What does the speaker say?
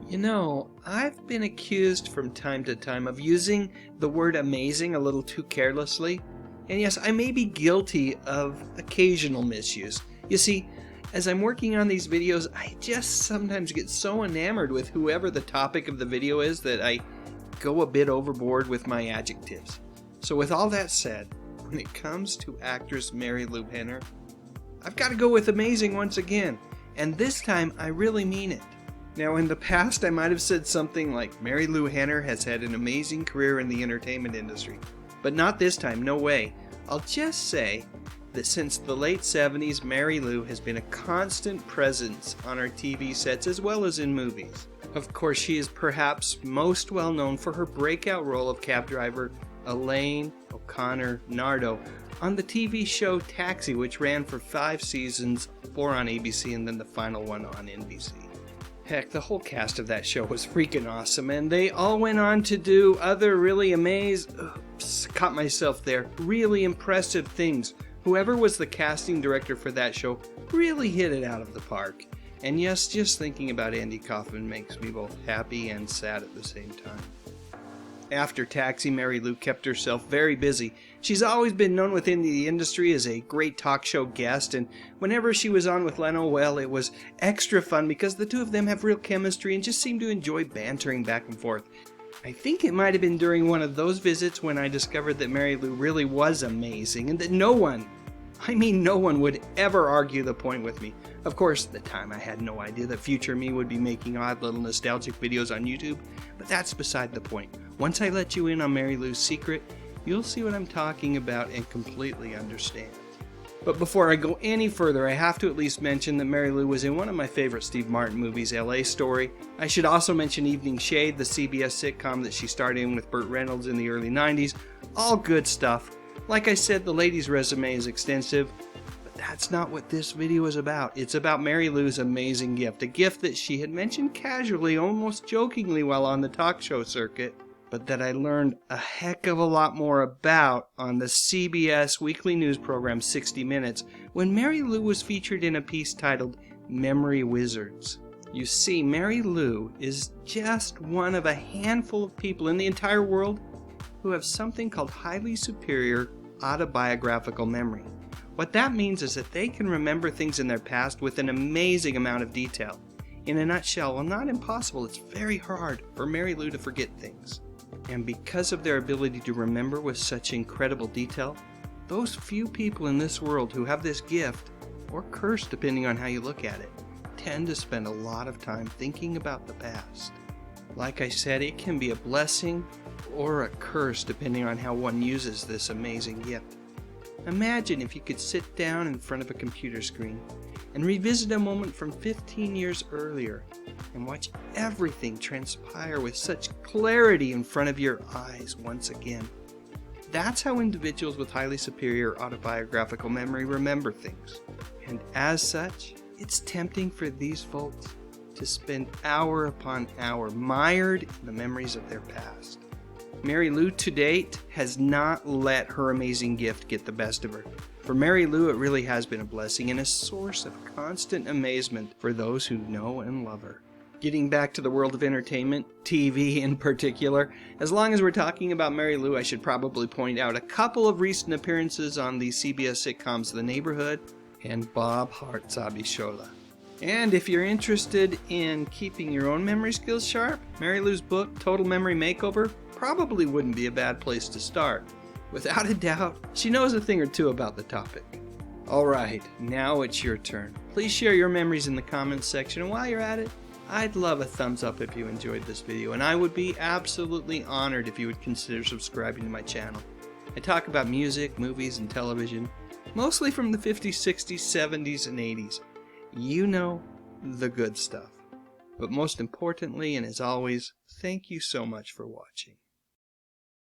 You know, I've been accused from time to time of using the word amazing a little too carelessly. And yes, I may be guilty of occasional misuse. You see, as I'm working on these videos, I just sometimes get so enamored with whoever the topic of the video is that I go a bit overboard with my adjectives. So with all that said, when it comes to actress Marilu Henner, I've got to go with amazing once again. And this time, I really mean it. Now, in the past, I might have said something like, Marilu Henner has had an amazing career in the entertainment industry. But not this time, no way. I'll just say that since the late 70s, Marilu has been a constant presence on our TV sets as well as in movies. Of course, she is perhaps most well known for her breakout role of cab driver Elaine O'Connor Nardo on the TV show Taxi, which ran for 5 seasons, 4 on ABC and then the final one on NBC. Heck, the whole cast of that show was freaking awesome, and they all went on to do other really caught myself there, really impressive things. Whoever was the casting director for that show really hit it out of the park. And yes, just thinking about Andy Kaufman makes me both happy and sad at the same time. After Taxi, Marilu kept herself very busy. She's always been known within the industry as a great talk show guest, and whenever she was on with Leno, well, it was extra fun because the two of them have real chemistry and just seem to enjoy bantering back and forth. I think it might have been during one of those visits when I discovered that Marilu really was amazing and that no one would ever argue the point with me. Of course, at the time I had no idea that future me would be making odd little nostalgic videos on YouTube, but that's beside the point. Once I let you in on Marilu's secret, you'll see what I'm talking about and completely understand. But before I go any further, I have to at least mention that Marilu was in one of my favorite Steve Martin movies, LA Story. I should also mention Evening Shade, the CBS sitcom that she starred in with Burt Reynolds in the early 90s. All good stuff. Like I said, the lady's resume is extensive, but that's not what this video is about. It's about Marilu's amazing gift, a gift that she had mentioned casually, almost jokingly while on the talk show circuit, but that I learned a heck of a lot more about on the CBS weekly news program 60 Minutes when Marilu was featured in a piece titled Memory Wizards. You see, Marilu is just one of a handful of people in the entire world who have something called highly superior autobiographical memory. What that means is that they can remember things in their past with an amazing amount of detail. In a nutshell, while not impossible, it's very hard for Marilu to forget things. And because of their ability to remember with such incredible detail, those few people in this world who have this gift, or curse depending on how you look at it, tend to spend a lot of time thinking about the past. Like I said, it can be a blessing or a curse depending on how one uses this amazing gift. Imagine if you could sit down in front of a computer screen and revisit a moment from 15 years earlier and watch everything transpire with such clarity in front of your eyes once again. That's how individuals with highly superior autobiographical memory remember things. And as such, it's tempting for these folks to spend hour upon hour mired in the memories of their past. Marilu to date has not let her amazing gift get the best of her. For Marilu, it really has been a blessing and a source of constant amazement for those who know and love her. Getting back to the world of entertainment, TV in particular, as long as we're talking about Marilu, I should probably point out a couple of recent appearances on the CBS sitcoms The Neighborhood and Bob Hart's Abishola. And if you're interested in keeping your own memory skills sharp, Marilu's book, Total Memory Makeover, probably wouldn't be a bad place to start. Without a doubt, she knows a thing or two about the topic. Alright, now it's your turn. Please share your memories in the comments section, and while you're at it, I'd love a thumbs up if you enjoyed this video, and I would be absolutely honored if you would consider subscribing to my channel. I talk about music, movies, and television, mostly from the 50s, 60s, 70s, and 80s. You know, the good stuff. But most importantly, and as always, thank you so much for watching.